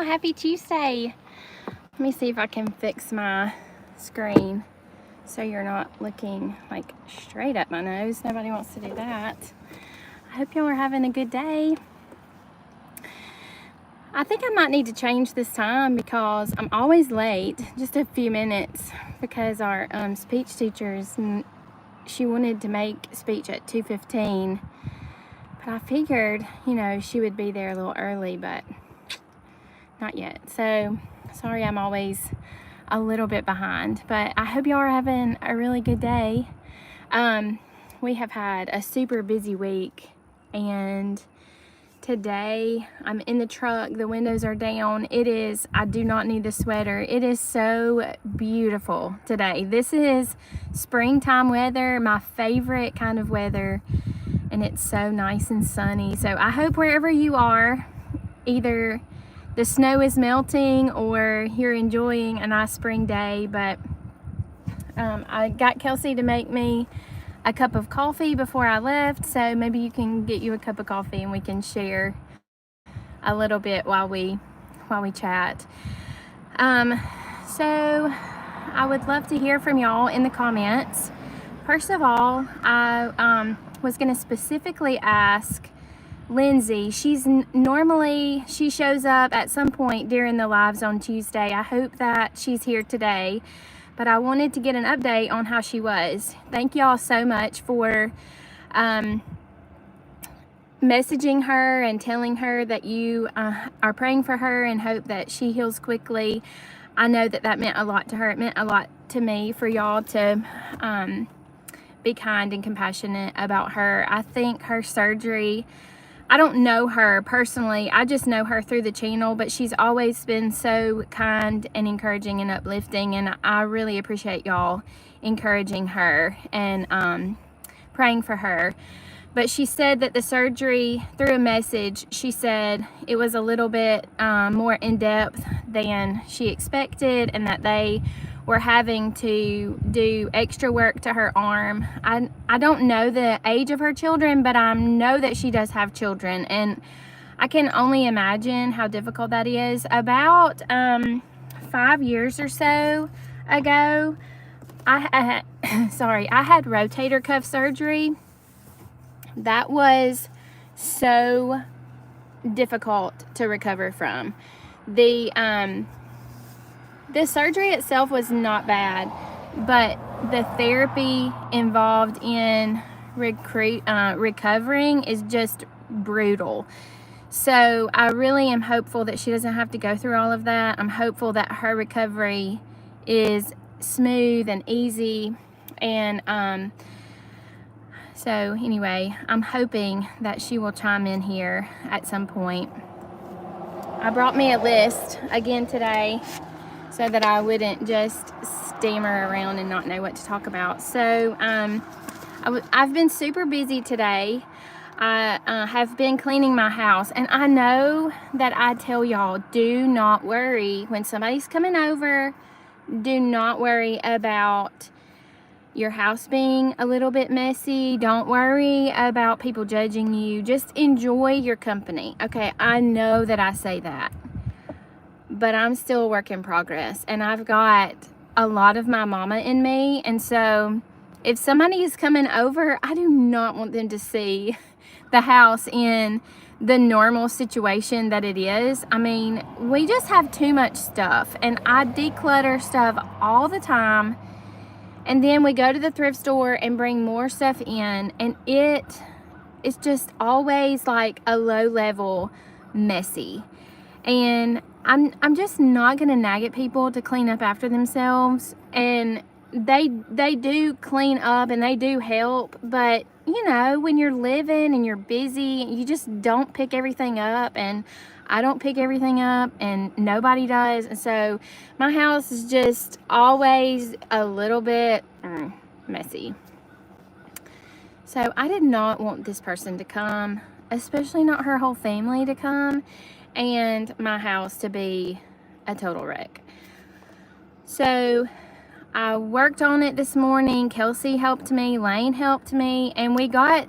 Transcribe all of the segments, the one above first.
y'all. Happy Tuesday. Let me see if I can fix my screen so you're not looking like straight up my nose. Nobody wants to do that. I hope y'all are having a good day. I think I might need to change this time because I'm always late, just a few minutes, because our speech teachers, she wanted to make speech at 2:15, but I figured, you know, she would be there a little early, but not yet. So sorry, I'm always a little bit behind, but I hope y'all are having a really good day. We have had a super busy week, and today I'm in the truck, the windows are down. I do not need the sweater. It is so beautiful today. This is springtime weather, my favorite kind of weather, and it's so nice and sunny. So I hope wherever you are, either the snow is melting or you're enjoying a nice spring day. But I got Kelsey to make me a cup of coffee before I left, so maybe you can get you a cup of coffee and we can share a little bit while we chat. So I would love to hear from y'all in the comments. First of all, I was going to specifically ask Lindsay. Normally she shows up at some point during the lives on Tuesday. I hope that she's here today, but I wanted to get an update on how she was. Thank y'all so much for messaging her and telling her that you are praying for her and hope that she heals quickly. I know that that meant a lot to her. It meant a lot to me for y'all to be kind and compassionate about her. I think her surgery, I don't know her personally, I just know her through the channel, but she's always been so kind and encouraging and uplifting, and I really appreciate y'all encouraging her and praying for her. But she said that the surgery, through a message, she said it was a little bit more in-depth than she expected, and that they were having to do extra work to her arm. I don't know the age of her children, but I know that she does have children, and I can only imagine how difficult that is. About 5 years or so ago, I had rotator cuff surgery. That was so difficult to recover from. The surgery itself was not bad, but the therapy involved in recovering is just brutal. So I really am hopeful that she doesn't have to go through all of that. I'm hopeful that her recovery is smooth and easy. And so anyway, I'm hoping that she will chime in here at some point. I brought me a list again today so that I wouldn't just stammer around and not know what to talk about. So I've been super busy today. I have been cleaning my house, and I know that I tell y'all, do not worry when somebody's coming over. Do not worry about your house being a little bit messy. Don't worry about people judging you. Just enjoy your company. Okay, I know that I say that, but I'm still a work in progress, and I've got a lot of my mama in me. And so if somebody is coming over, I do not want them to see the house in the normal situation that it is. I mean, we just have too much stuff, and I declutter stuff all the time. And then we go to the thrift store and bring more stuff in, and it's just always like a low level messy. And I'm just not gonna nag at people to clean up after themselves. And they do clean up and they do help, but you know, when you're living and you're busy, you just don't pick everything up, and I don't pick everything up, and nobody does. And so my house is just always a little bit messy. So I did not want this person to come, especially not her whole family to come, and my house to be a total wreck. So I worked on it this morning. Kelsey helped me, Lane helped me, and we got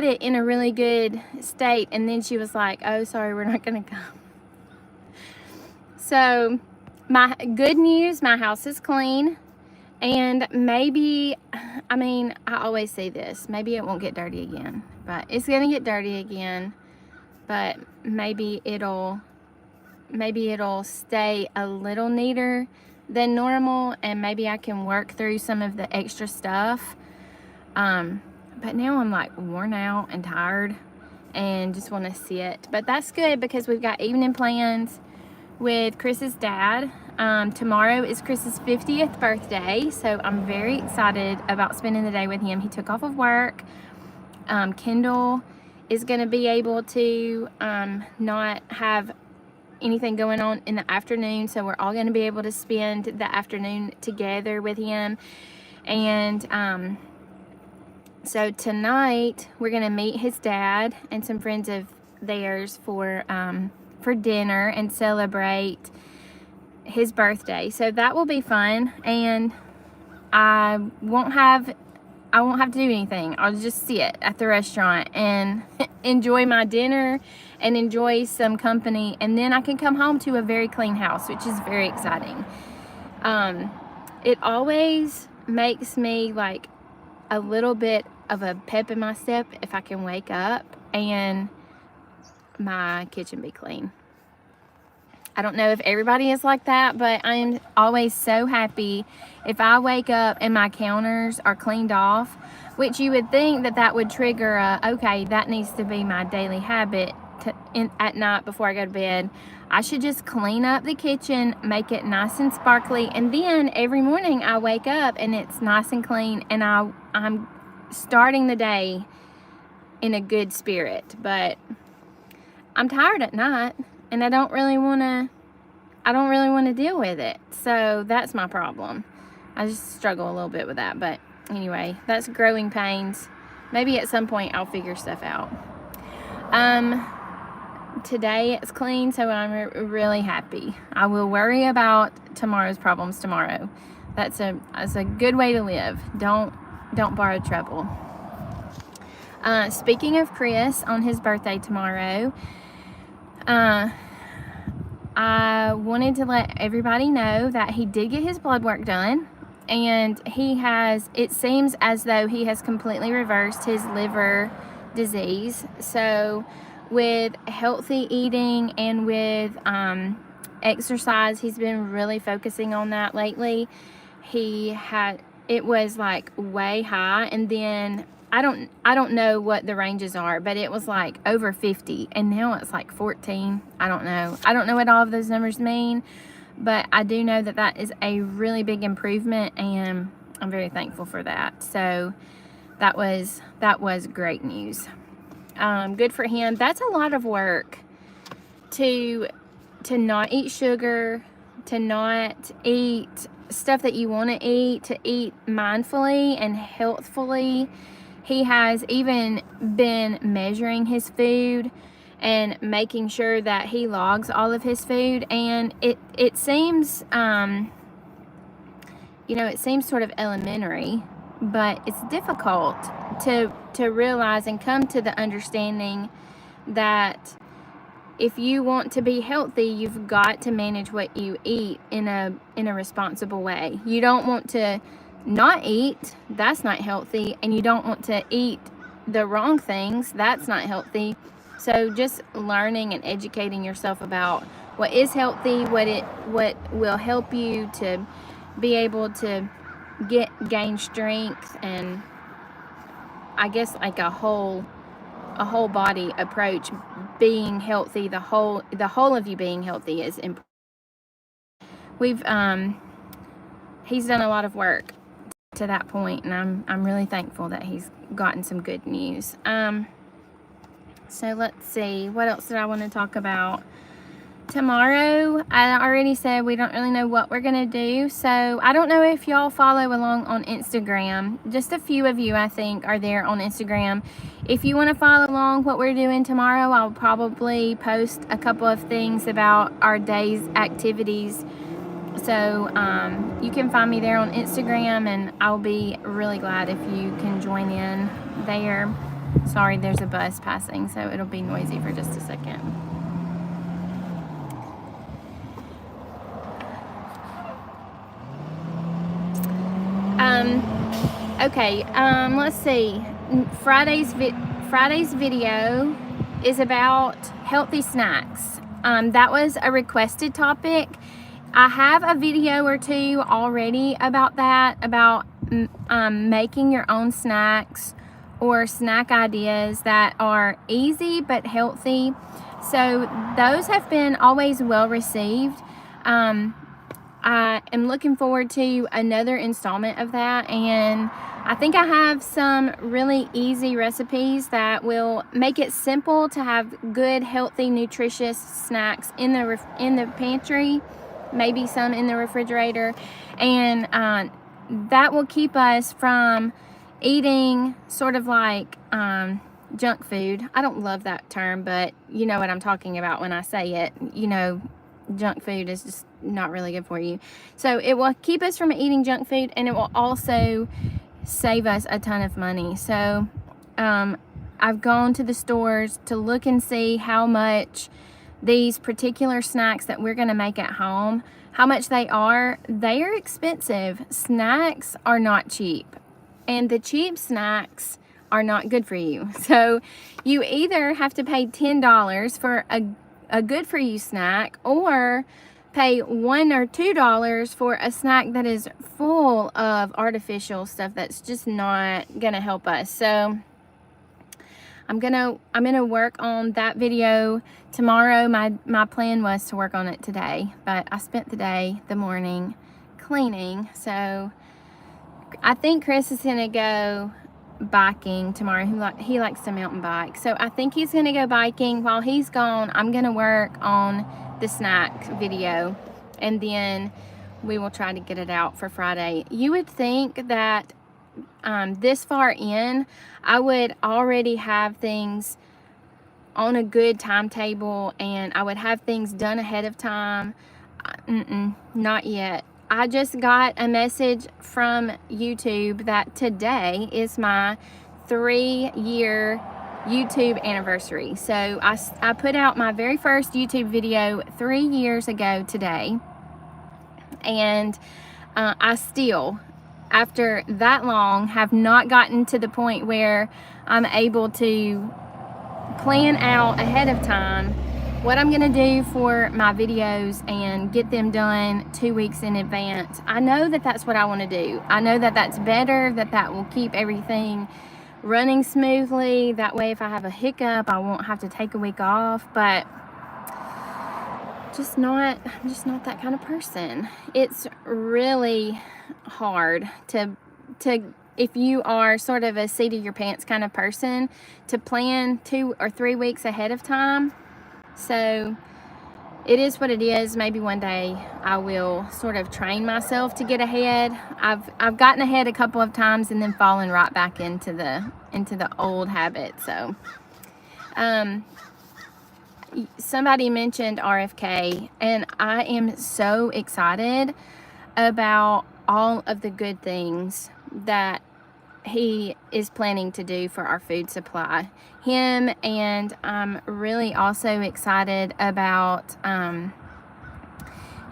it in a really good state. And then she was like, oh, sorry, we're not gonna come. So my good news, my house is clean. And maybe, I mean, I always say this, maybe it won't get dirty again, but it's going to get dirty again, but maybe it'll stay a little neater than normal, and maybe I can work through some of the extra stuff. But now I'm like worn out and tired and just want to sit. But that's good because we've got evening plans with Chris's dad. Tomorrow is Chris's 50th birthday, so I'm very excited about spending the day with him. He took off of work. Kendall is going to be able to not have anything going on in the afternoon, so we're all going to be able to spend the afternoon together with him. And so tonight we're going to meet his dad and some friends of theirs for dinner and celebrate his birthday. So that will be fun, and I won't have to do anything. I'll just sit at the restaurant and enjoy my dinner and enjoy some company, and then I can come home to a very clean house, which is very exciting. It always makes me like a little bit of a pep in my step if I can wake up and my kitchen be clean. I don't know if everybody is like that, but I am always so happy if I wake up and my counters are cleaned off, which you would think that would trigger okay, that needs to be my daily habit at night before I go to bed. I should just clean up the kitchen, make it nice and sparkly, and then every morning I wake up and it's nice and clean, and I'm starting the day in a good spirit. But I'm tired at night, and I don't really want to deal with it. So that's my problem. I just struggle a little bit with that. But anyway, that's growing pains. Maybe at some point I'll figure stuff out. Today it's clean, so I'm really happy. I will worry about tomorrow's problems tomorrow. That's a good way to live. Don't borrow trouble. Speaking of Chris, on his birthday tomorrow, I wanted to let everybody know that he did get his blood work done, and it seems as though he has completely reversed his liver disease. So with healthy eating and with exercise, he's been really focusing on that lately. It was like way high, and then I don't know what the ranges are, but it was like over 50, and now it's like 14. I don't know what all of those numbers mean, but I do know that is a really big improvement, and I'm very thankful for that. So that was great news. Good for him. That's a lot of work to not eat sugar, to not eat stuff that you want to eat mindfully and healthfully. He has even been measuring his food and making sure that he logs all of his food, and it seems it seems sort of elementary, but it's difficult to realize and come to the understanding that if you want to be healthy, you've got to manage what you eat in a responsible way. You don't want to not eat, that's not healthy, and you don't want to eat the wrong things, that's not healthy. So just learning and educating yourself about what is healthy, what will help you to be able to gain strength, and I guess like a whole body approach. Being healthy, the whole of you being healthy is important. He's done a lot of work to that point, and I'm really thankful that he's gotten some good news. So let's see, what else did I want to talk about? Tomorrow, I already said we don't really know what we're gonna do, so I don't know if y'all follow along on Instagram. Just a few of you, I think, are there on Instagram. If you want to follow along what we're doing tomorrow, I'll probably post a couple of things about our day's activities. So you can find me there on Instagram, and I'll be really glad if you can join in there. Sorry, there's a bus passing, so it'll be noisy for just a second. Okay, let's see. Friday's video is about healthy snacks. That was a requested topic. I have a video or two already about that, about making your own snacks or snack ideas that are easy but healthy. So those have been always well received. I am looking forward to another installment of that, and I think I have some really easy recipes that will make it simple to have good, healthy, nutritious snacks in the pantry, maybe some in the refrigerator, and that will keep us from eating sort of like junk food. I don't love that term, but you know what I'm talking about when I say it. You know, junk food is just not really good for you. So it will keep us from eating junk food, and it will also save us a ton of money. So I've gone to the stores to look and see how much these particular snacks that we're going to make at home, how much they are. They are expensive. Snacks are not cheap, and the cheap snacks are not good for you. So you either have to pay $10 for a good for you snack, or pay $1 or $2 for a snack that is full of artificial stuff that's just not gonna help us. So I'm gonna work on that video tomorrow. My plan was to work on it today, but I spent the morning cleaning. So I think Chris is gonna go biking tomorrow. He likes to mountain bike, so I think he's gonna go biking. While he's gone, I'm gonna work on the snack video, and then we will try to get it out for Friday. You would think that this far in, I would already have things on a good timetable, and I would have things done ahead of time. Not yet. I just got a message from YouTube that today is my 3-year YouTube anniversary. So I put out my very first YouTube video 3 years ago today, and I still, after that long, have not gotten to the point where I'm able to plan out ahead of time what I'm gonna do for my videos and get them done 2 weeks in advance. I know that that's what I want to do. I know that that's better, that will keep everything running smoothly. That way, if I have a hiccup, I won't have to take a week off. But I'm just not that kind of person. It's really hard to if you are sort of a seat of your pants kind of person, to plan 2 or 3 weeks ahead of time. So it is what it is. Maybe one day I will sort of train myself to get ahead. I've gotten ahead a couple of times and then fallen right back into the old habit. So somebody mentioned RFK, and I am so excited about all of the good things that he is planning to do for our food supply. Him, and I'm really also excited about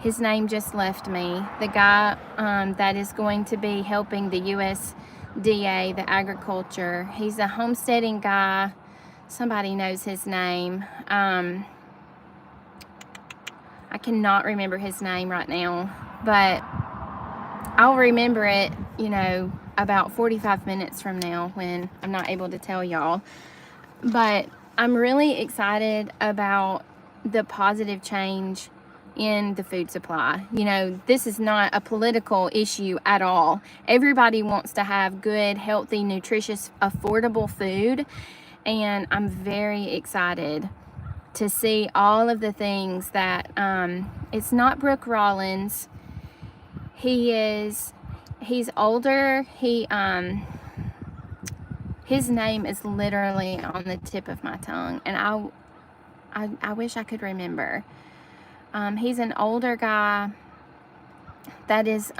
his name just left me, the guy that is going to be helping the USDA, the agriculture. He's a homesteading guy. Somebody knows his name. I cannot remember his name right now, but I'll remember it, you know, about 45 minutes from now when I'm not able to tell y'all. But I'm really excited about the positive change in the food supply. You know, this is not a political issue at all. Everybody wants to have good, healthy, nutritious, affordable food, and I'm very excited to see all of the things that it's not Brooke Rollins. He's older. His name is literally on the tip of my tongue, and I wish I could remember. He's an older guy that is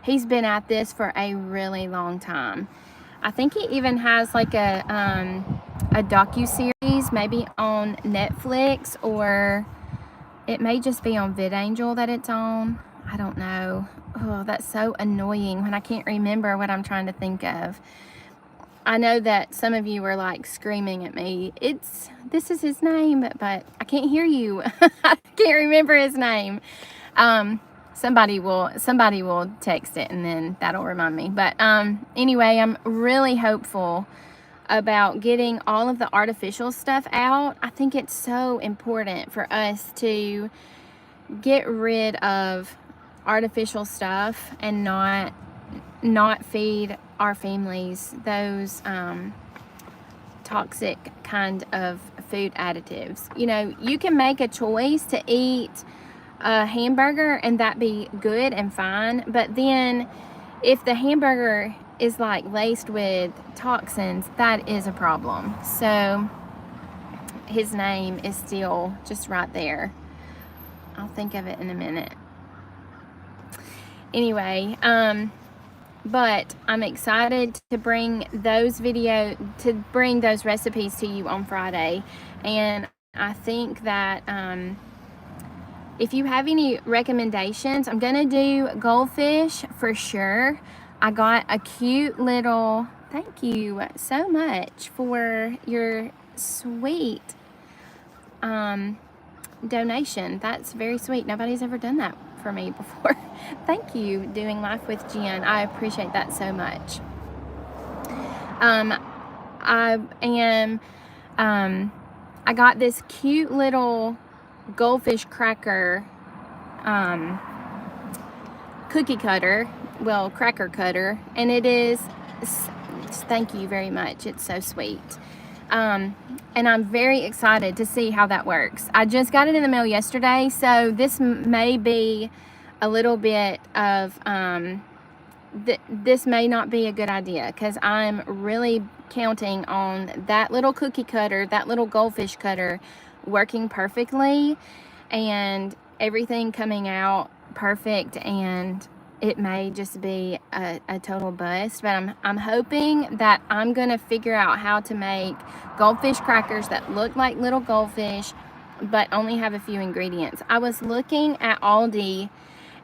he's been at this for a really long time. I think he even has like a docu-series maybe on Netflix, or it may just be on VidAngel that it's on. I don't know. Oh, that's so annoying when I can't remember what I'm trying to think of. I know that some of you were like screaming at me, this is his name, but I can't hear you. I can't remember his name. Somebody will text it and then that'll remind me. But anyway, I'm really hopeful about getting all of the artificial stuff out. I think it's so important for us to get rid of artificial stuff and not feed our families those toxic kind of food additives. You know, you can make a choice to eat a hamburger and that be good and fine, but then if the hamburger is like laced with toxins, that is a problem. So his name is still just right there. I'll think of it in a minute. Anyway, but I'm excited to bring those recipes to you on Friday. And I think that if you have any recommendations, I'm gonna do goldfish for sure. I got a cute little, thank you so much for your sweet donation. That's very sweet. Nobody's ever done that for me before. Thank you, Doing Life with Jen. I appreciate that so much. I got this cute little goldfish cracker cookie cutter, well, cracker cutter, and it is, thank you very much. It's so sweet. And I'm very excited to see how that works. I just got it in the mail yesterday, so this may be a little bit of, this may not be a good idea because I'm really counting on that little cookie cutter, that little goldfish cutter working perfectly and everything coming out perfect, and it may just be a total bust. But I'm hoping that I'm gonna figure out how to make goldfish crackers that look like little goldfish but only have a few ingredients. I was looking at Aldi,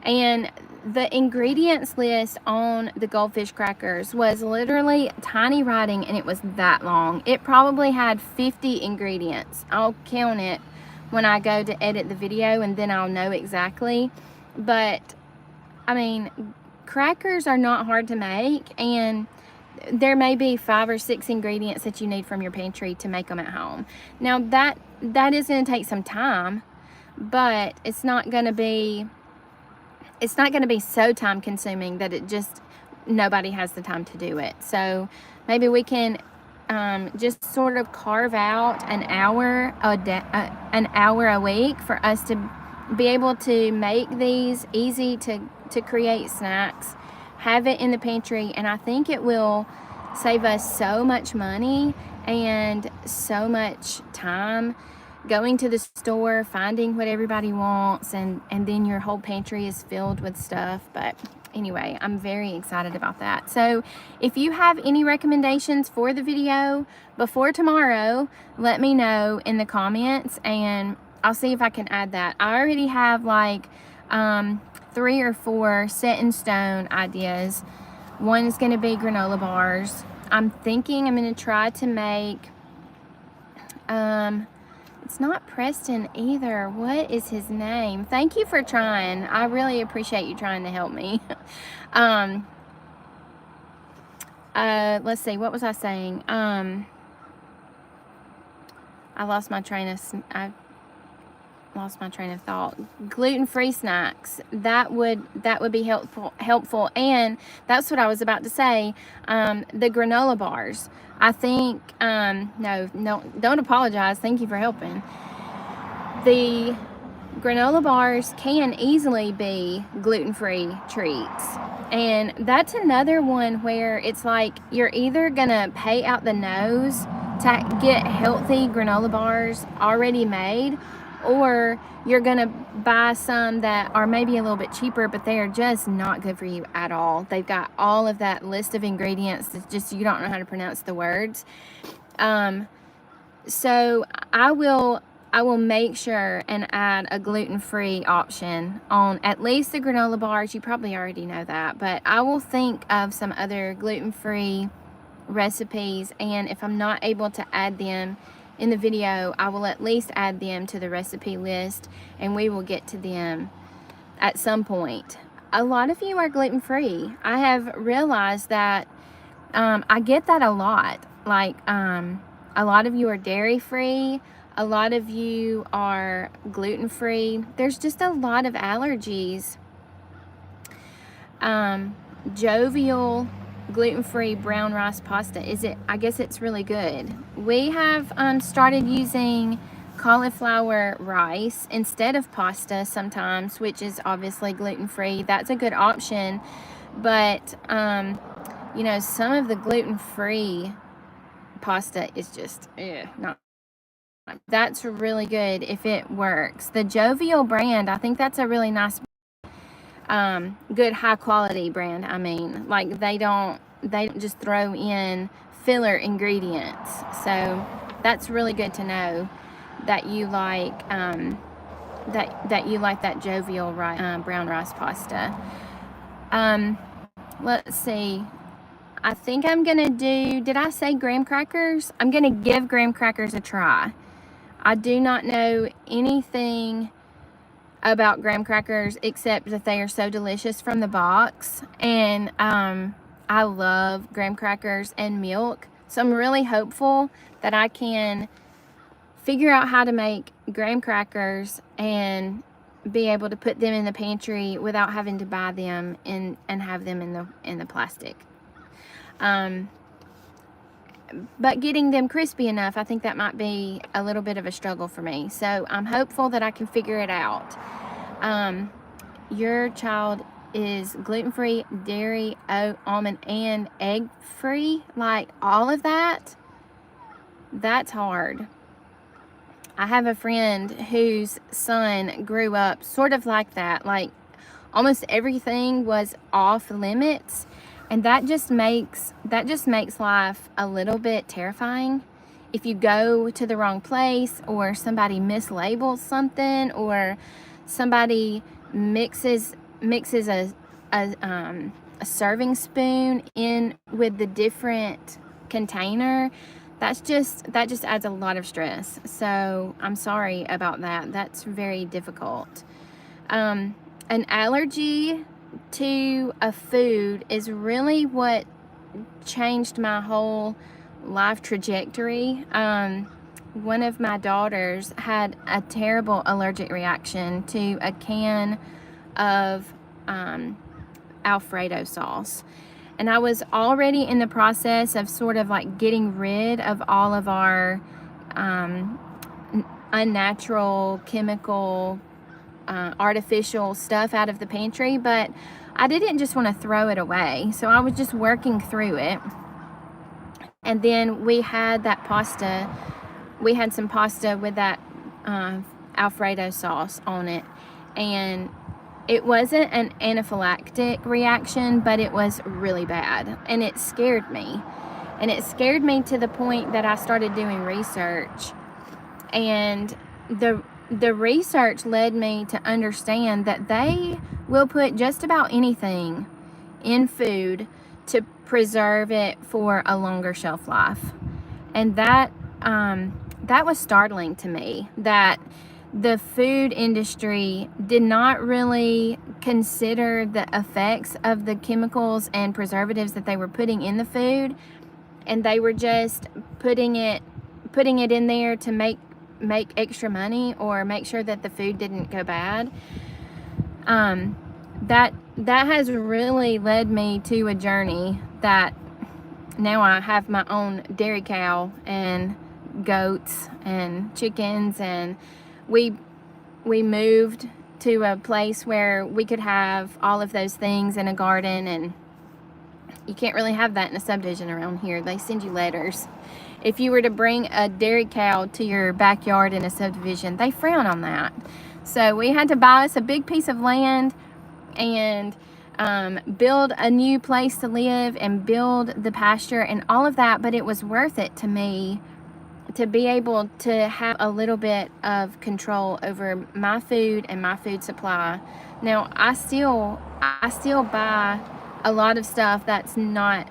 and the ingredients list on the goldfish crackers was literally tiny writing, and it was that long. It probably had 50 ingredients. I'll count it when I go to edit the video, and then I'll know exactly. But I mean, crackers are not hard to make, and there may be 5 or 6 ingredients that you need from your pantry to make them at home. Now that is going to take some time, but it's not going to be so time consuming that it just, nobody has the time to do it. So maybe we can just sort of carve out an hour a week for us to be able to make these easy to create snacks, have it in the pantry, and I think it will save us so much money and so much time going to the store, finding what everybody wants, and then your whole pantry is filled with stuff. But anyway, I'm very excited about that. So if you have any recommendations for the video before tomorrow, let me know in the comments and I'll see if I can add that. I already have like 3 or 4 set in stone ideas. One is going to be granola bars. I'm thinking I'm going to try to make, it's not Preston either. What is his name? Thank you for trying. I really appreciate you trying to help me. Let's see, what was I saying? I lost my train of thought. Gluten-free snacks, that would be helpful, and that's what I was about to say. The granola bars, I think, no, don't apologize, thank you for helping. The granola bars can easily be gluten-free treats, and that's another one where it's like you're either gonna pay out the nose to get healthy granola bars already made, or you're gonna buy some that are maybe a little bit cheaper, but they are just not good for you at all. They've got all of that list of ingredients that just, you don't know how to pronounce the words. So I will I will make sure and add a gluten-free option on at least the granola bars. You probably already know that, but I will think of some other gluten-free recipes, and if I'm not able to add them in the video, I will at least add them to the recipe list, and we will get to them at some point. A lot of you are gluten-free. I have realized that I get that a lot. Like, a lot of you are dairy-free. A lot of you are gluten-free. There's just a lot of allergies. Jovial gluten-free brown rice pasta. I guess it's really good. We have started using cauliflower rice instead of pasta sometimes, which is obviously gluten-free. That's a good option. But, you know, some of the gluten-free pasta is just, not. That's really good if it works. The Jovial brand, I think that's a really nice, good high quality brand. I mean, like they don't just throw in filler ingredients. So that's really good to know that you like that you like that Jovial brown rice pasta. Let's see. I think I'm gonna do, did I say graham crackers? I'm gonna give graham crackers a try. I do not know anything about graham crackers except that they are so delicious from the box, and I love graham crackers and milk, so I'm really hopeful that I can figure out how to make graham crackers and be able to put them in the pantry without having to buy them and have them in the plastic. But getting them crispy enough, I think that might be a little bit of a struggle for me. So I'm hopeful that I can figure it out. Your child is gluten-free, dairy, oat, almond, and egg-free. Like all of that, that's hard. I have a friend whose son grew up sort of like that. Like almost everything was off limits. And that just makes life a little bit terrifying. If you go to the wrong place, or somebody mislabels something, or somebody mixes a serving spoon in with the different container, that just adds a lot of stress. So I'm sorry about that. That's very difficult. An allergy to a food is really what changed my whole life trajectory. One of my daughters had a terrible allergic reaction to a can of Alfredo sauce, and I was already in the process of sort of like getting rid of all of our unnatural, chemical, artificial stuff out of the pantry, but I didn't just want to throw it away, so I was just working through it. And then we had that pasta, we had some pasta with that Alfredo sauce on it, and it wasn't an anaphylactic reaction, but it was really bad, and it scared me. And it scared me to the point that I started doing research, and the research led me to understand that they will put just about anything in food to preserve it for a longer shelf life. And that was startling to me, that the food industry did not really consider the effects of the chemicals and preservatives that they were putting in the food, and they were just putting it in there to make extra money or make sure that the food didn't go bad. That has really led me to a journey that now I have my own dairy cow and goats and chickens, and we moved to a place where we could have all of those things in a garden, and you can't really have that in a subdivision around here. They send you letters. If you were to bring a dairy cow to your backyard in a subdivision, they frown on that. So we had to buy us a big piece of land and build a new place to live and build the pasture and all of that, but it was worth it to me to be able to have a little bit of control over my food and my food supply. Now, I still buy a lot of stuff that's not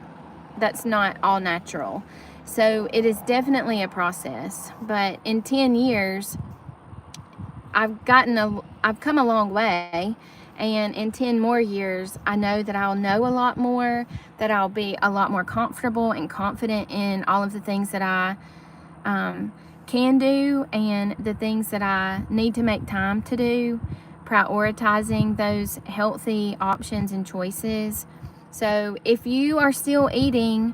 all natural. So it is definitely a process, but in 10 years, I've come a long way, and in 10 more years, I know that I'll know a lot more, that I'll be a lot more comfortable and confident in all of the things that I can do and the things that I need to make time to do, prioritizing those healthy options and choices. So if you are still eating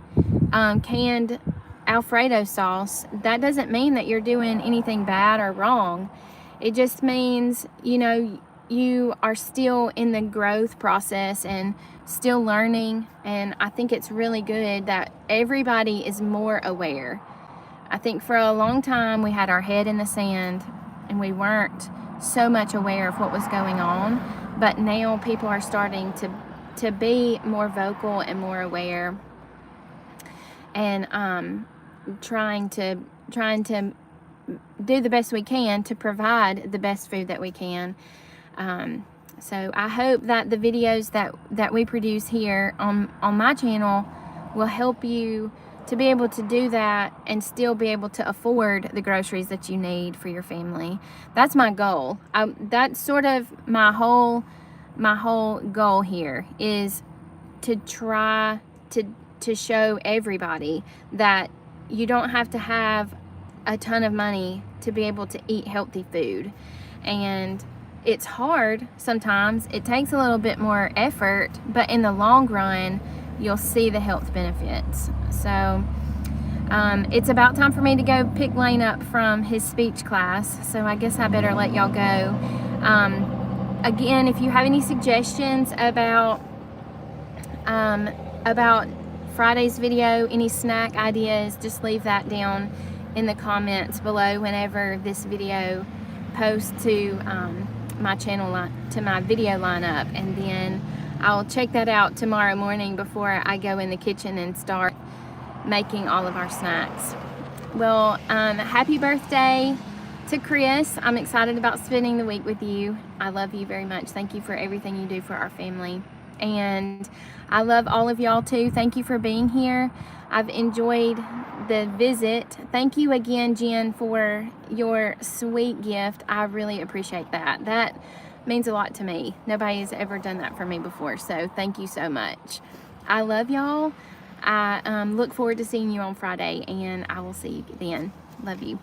canned Alfredo sauce, that doesn't mean that you're doing anything bad or wrong. It just means, you know, you are still in the growth process and still learning. And I think it's really good that everybody is more aware. I think for a long time we had our head in the sand and we weren't so much aware of what was going on. But now people are starting to be more vocal and more aware, and trying to do the best we can to provide the best food that we can. So I hope that the videos that we produce here on my channel will help you to be able to do that and still be able to afford the groceries that you need for your family. That's my goal. That's sort of my whole goal here, is to try to show everybody that you don't have to have a ton of money to be able to eat healthy food. And it's hard sometimes. It takes a little bit more effort, but in the long run, you'll see the health benefits. So it's about time for me to go pick Lane up from his speech class. So I guess I better let y'all go. Again, if you have any suggestions about Friday's video, any snack ideas, just leave that down in the comments below whenever this video posts to my channel, to my video lineup, and then I'll check that out tomorrow morning before I go in the kitchen and start making all of our snacks. Well, happy birthday to Chris. I'm excited about spending the week with you. I love you very much. Thank you for everything you do for our family. And I love all of y'all too. Thank you for being here. I've enjoyed the visit. Thank you again, Jen, for your sweet gift. I really appreciate that. That means a lot to me. Nobody has ever done that for me before, so thank you so much. I love y'all. I look forward to seeing you on Friday, and I will see you then. Love you.